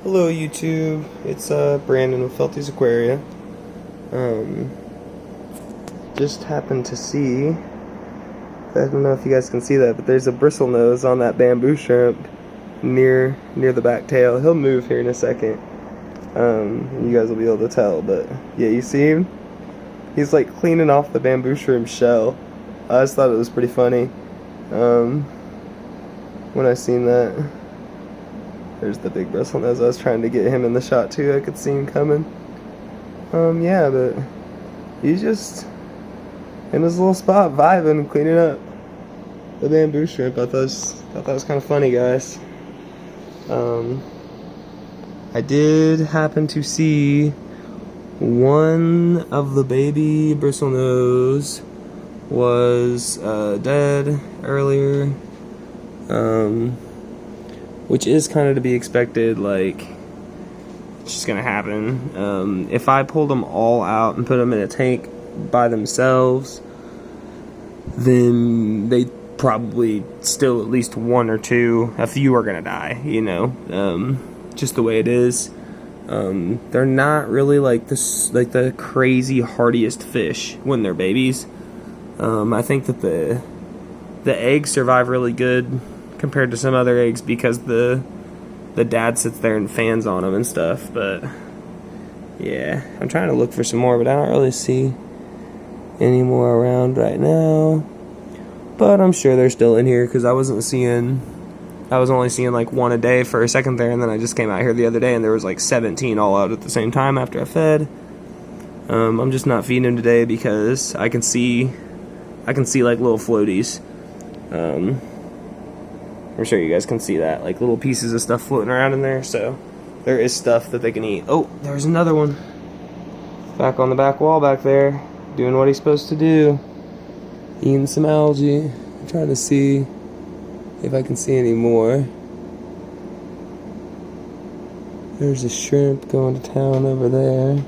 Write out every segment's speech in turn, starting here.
Hello YouTube, it's Brandon with Felty's Aquaria. Just happened to see, I don't know if you guys can see that, but there's a bristlenose on that bamboo shrimp near the back tail. He'll move here in a second. You guys will be able to tell, but yeah, you see him? He's like cleaning off the bamboo shrimp shell. I just thought it was pretty funny when I seen that. There's the big bristlenose. I was trying to get him in the shot too. I could see him coming. Yeah, but he's just in his little spot, vibing, cleaning up the bamboo shrimp. I thought that was kind of funny, guys. I did happen to see one of the baby bristlenose was dead earlier. Which is kind of to be expected, like, it's just gonna happen. If I pulled them all out and put them in a tank by themselves, then they probably still at least one or two, a few are gonna die, you know, just the way it is. They're not really like this, like the crazy hardiest fish when they're babies. I think that the eggs survive really good compared to some other eggs because the dad sits there and fans on them and stuff. But yeah, I'm trying to look for some more, but I don't really see any more around right now. But I'm sure they're still in here because I was only seeing like one a day for a second there, and then I just came out here the other day and there was like 17 all out at the same time after I fed. I'm just not feeding them today because I can see like little floaties. I'm sure you guys can see that, like little pieces of stuff floating around in there, so there is stuff that they can eat. Oh, there's another one. Back on the back wall back there, doing what he's supposed to do. Eating some algae. I'm trying to see if I can see any more. There's a shrimp going to town over there.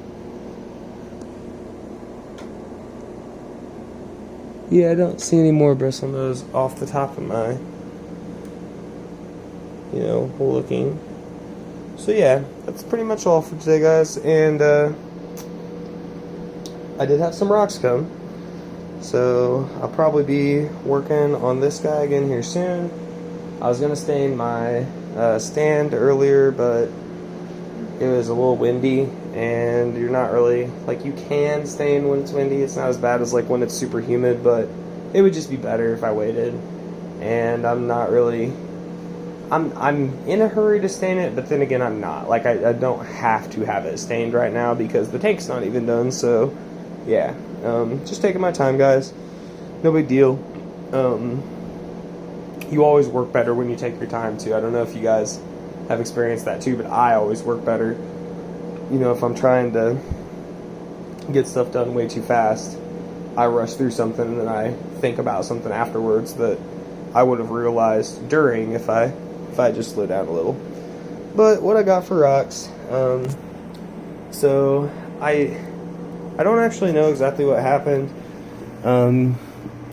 Yeah, I don't see any more bristlenose off the top of my looking. So yeah, that's pretty much all for today, guys. And I did have some rocks come, so I'll probably be working on this guy again here soon. I was gonna stain my stand earlier, but it was a little windy, and you're not really, like, you can stain when it's windy. It's not as bad as like when it's super humid, but it would just be better if I waited. And I'm not really, I'm in a hurry to stain it, but then again, I'm not. Like, I don't have to have it stained right now because the tank's not even done, so yeah. Just taking my time, guys. No big deal. You always work better when you take your time, too. I don't know if you guys have experienced that, too, but I always work better. You know, if I'm trying to get stuff done way too fast, I rush through something and then I think about something afterwards that I would have realized during if I just slow down a little. But what I got for rocks, so I don't actually know exactly what happened.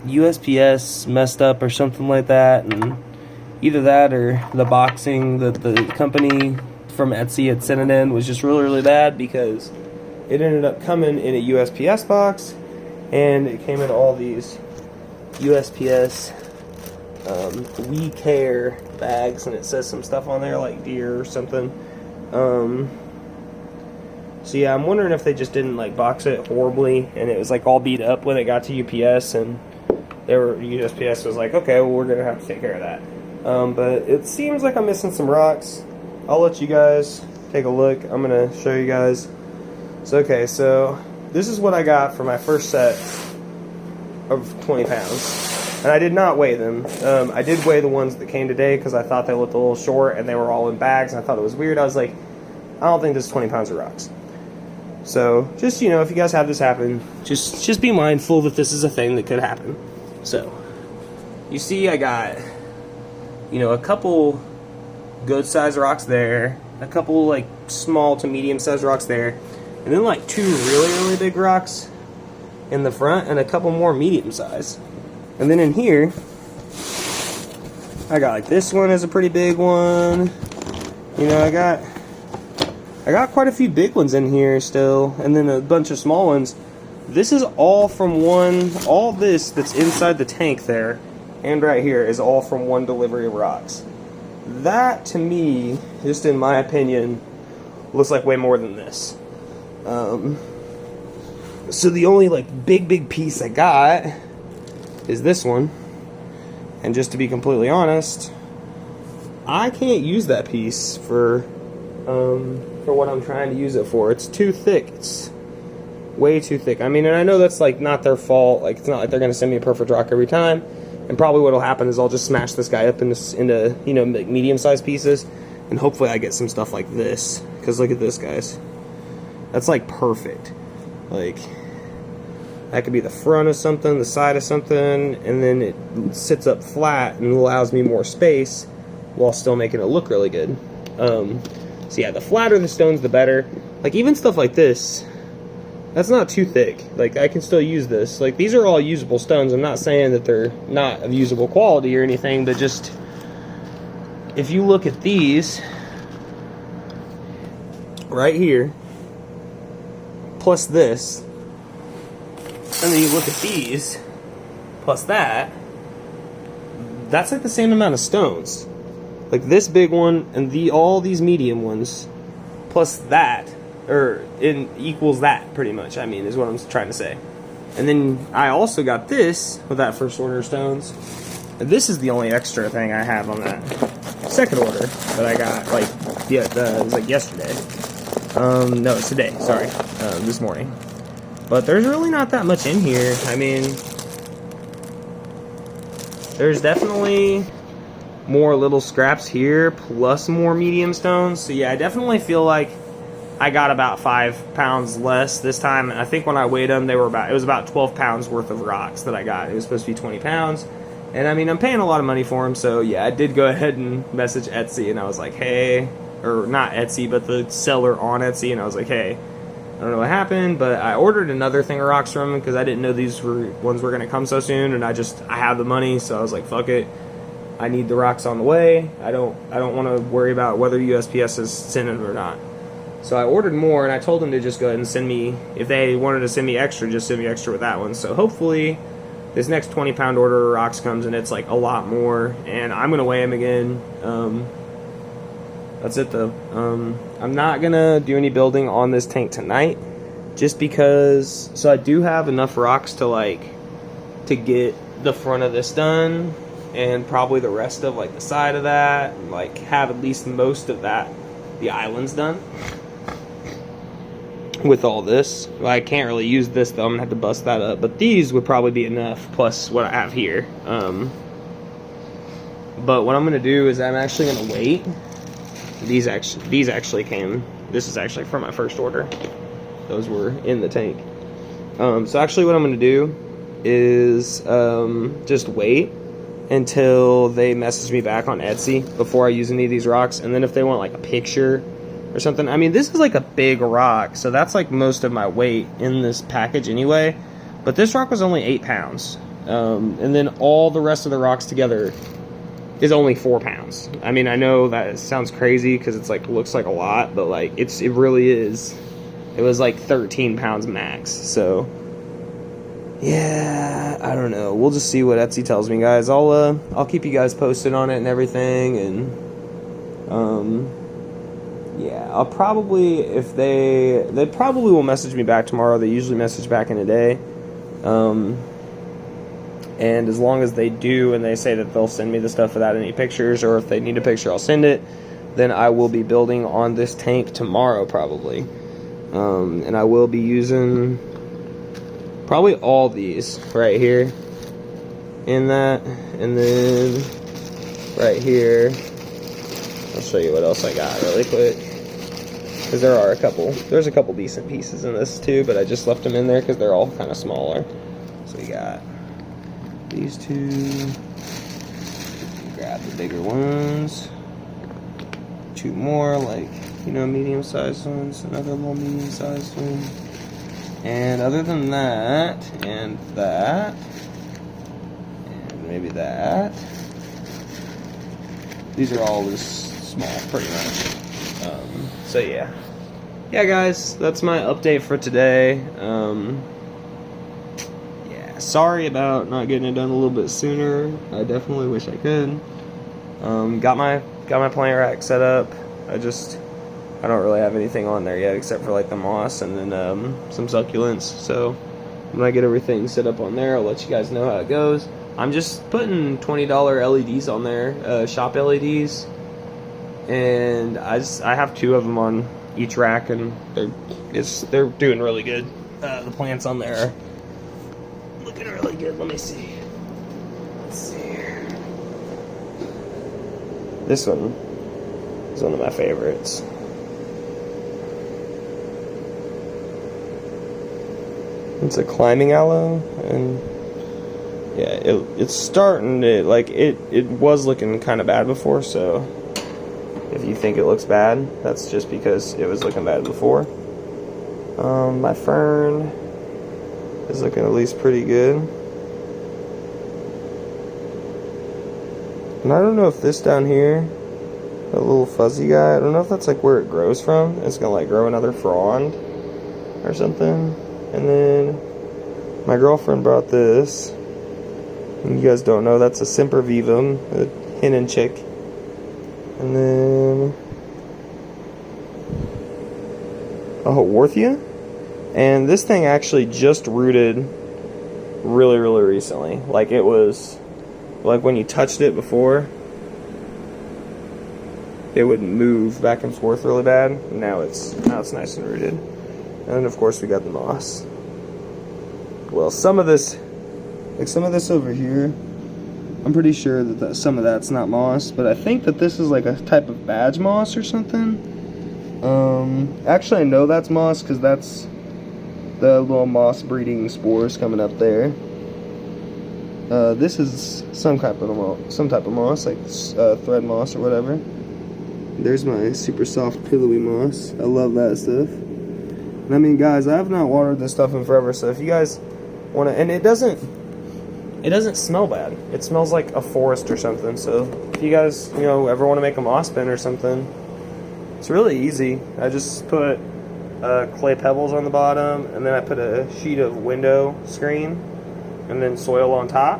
USPS messed up or something like that, and either that or the boxing that the company from Etsy had sent it in was just really, really bad, because it ended up coming in a USPS box, and it came in all these USPS We Care bags, and it says some stuff on there like deer or something. So yeah, I'm wondering if they just didn't like box it horribly and it was like all beat up when it got to UPS, and USPS was like, okay, well, we're gonna have to take care of that. But it seems like I'm missing some rocks. I'll let you guys take a look. I'm gonna show you guys. So okay, so this is what I got for my first set of 20 pounds. And I did not weigh them. I did weigh the ones that came today because I thought they looked a little short and they were all in bags, and I thought it was weird. I was like, I don't think this is 20 pounds of rocks. So just, you know, if you guys have this happen, just be mindful that this is a thing that could happen. So you see I got, you know, a couple good sized rocks there, a couple like small to medium sized rocks there, and then like two really, really big rocks in the front and a couple more medium sized. And then in here, I got like this one is a pretty big one. You know, I got I got quite a few big ones in here still, and then a bunch of small ones. This is all from one, all this that's inside the tank there, and right here, is all from one delivery of rocks. That, to me, just in my opinion, looks like way more than this. So the only, like, big piece I got is this one. And just to be completely honest, I can't use that piece for what I'm trying to use it for. It's too thick. It's way too thick. I mean, and I know that's like not their fault. Like, it's not like they're gonna send me a perfect rock every time. And probably what'll happen is I'll just smash this guy up into you know, medium-sized pieces, and hopefully I get some stuff like this. Because look at this, guys. That's like perfect. Like, that could be the front of something, the side of something, and then it sits up flat and allows me more space while still making it look really good. So yeah, the flatter the stones, the better. Like, even stuff like this, that's not too thick. Like, I can still use this. Like, these are all usable stones. I'm not saying that they're not of usable quality or anything, but just, if you look at these, right here, plus this, and then you look at these, plus that, that's like the same amount of stones. Like this big one and all these medium ones, plus that, or it equals that pretty much, I mean, is what I'm trying to say. And then I also got this with that first order of stones. And this is the only extra thing I have on that second order that I got, like, yeah, it was like yesterday. No, it's today, sorry, this morning. But there's really not that much in here. I mean, there's definitely more little scraps here, plus more medium stones. So yeah, I definitely feel like I got about 5 pounds less this time. I think when I weighed them, it was about 12 pounds worth of rocks that I got. It was supposed to be 20 pounds. And I mean, I'm paying a lot of money for them, so yeah, I did go ahead and message Etsy, and I was like, hey, or not Etsy, but the seller on Etsy, and I was like, hey, I don't know what happened, but I ordered another thing of rocks from them because I didn't know these ones were going to come so soon, and I have the money, so I was like, fuck it. I need the rocks on the way. I don't want to worry about whether USPS is sending them or not. So I ordered more, and I told them to just go ahead and send me, if they wanted to send me extra, just send me extra with that one. So hopefully this next 20-pound order of rocks comes, and it's like a lot more, and I'm going to weigh them again. That's it though. I'm not going to do any building on this tank tonight, just because, so I do have enough rocks to get the front of this done, and probably the rest of like the side of that, and like have at least most of that, the islands done. With all this, well, I can't really use this though. I'm gonna have to bust that up, but these would probably be enough plus what I have here. But what I'm gonna do is I'm actually gonna wait. These actually came. This is actually from my first order. Those were in the tank. So actually, what I'm gonna do is just wait until they message me back on Etsy before I use any of these rocks, and then if they want like a picture or something. I mean, this is like a big rock, so that's like most of my weight in this package anyway. But this rock was only 8 pounds. And then all the rest of the rocks together is only 4 pounds. I mean, I know that sounds crazy because it's like, looks like a lot, but like, it really is. It was like 13 pounds max, so yeah, I don't know. We'll just see what Etsy tells me, guys. I'll keep you guys posted on it and everything, and yeah, I'll probably, if they probably will message me back tomorrow. They usually message back in a day. And as long as they do, and they say that they'll send me the stuff without any pictures, or if they need a picture, I'll send it, then I will be building on this tank tomorrow, probably. And I will be using probably all these right here in that, and then right here. I'll show you what else I got really quick, because there's a couple decent pieces in this too, but I just left them in there because they're all kind of smaller. So we got these two, grab the bigger ones, 2 more like, you know, medium-sized ones, another little medium-sized one, and other than that, and that, and maybe that, these are all just small, pretty much. So yeah, yeah, guys, that's my update for today. Yeah, sorry about not getting it done a little bit sooner. I definitely wish I could. Got my plant rack set up. I don't really have anything on there yet except for like the moss and then some succulents. So when I get everything set up on there, I'll let you guys know how it goes. I'm just putting $20 LEDs on there, shop LEDs, and I have 2 of them on each rack, and they're doing really good. The plants on there are looking really good. Let me see. Let's see here. This one is one of my favorites. It's a climbing aloe, and yeah, it's starting to, like, it was looking kind of bad before, so if you think it looks bad, that's just because it was looking bad before. My fern is looking at least pretty good. And I don't know if this down here, that little fuzzy guy, I don't know if that's like where it grows from. It's gonna like grow another frond or something. And then my girlfriend brought this. And you guys don't know, that's a sempervivum, a hen and chick. And then a Haworthia. And this thing actually just rooted really, really recently. Like, it was, like, when you touched it before, it would move back and forth really bad. Now it's nice and rooted. And then of course we got the moss. Well, some of this over here, I'm pretty sure that some of that's not moss, but I think that this is like a type of badge moss or something. Actually I know that's moss because that's the little moss breeding spores coming up there. This is some type of moss, like thread moss or whatever. There's my super soft pillowy moss. I love that stuff. And I mean, guys, I have not watered this stuff in forever, so if you guys want to, and it doesn't smell bad. It smells like a forest or something. So if you guys, ever want to make a moss bin or something, it's really easy. I just put clay pebbles on the bottom, and then I put a sheet of window screen, and then soil on top,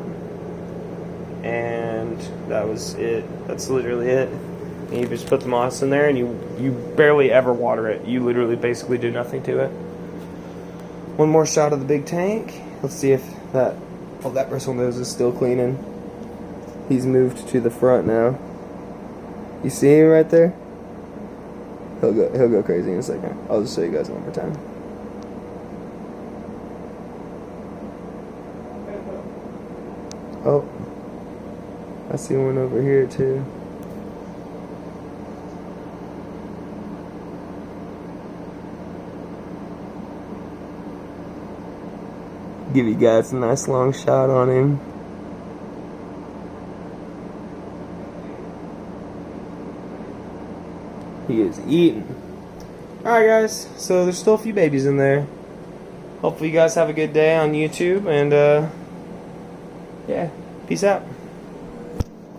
and that was it. That's literally it. And you just put the moss in there, and you barely ever water it. You literally basically do nothing to it. One more shot of the big tank. Let's see if that Bristlenose is still cleaning. He's moved to the front now. You see him right there? He'll go crazy in a second. I'll just show you guys one more time. Oh, I see one over here too. Give you guys a nice long shot on him. He is eating. Alright guys, so there's still a few babies in there. Hopefully you guys have a good day on YouTube, and yeah, peace out.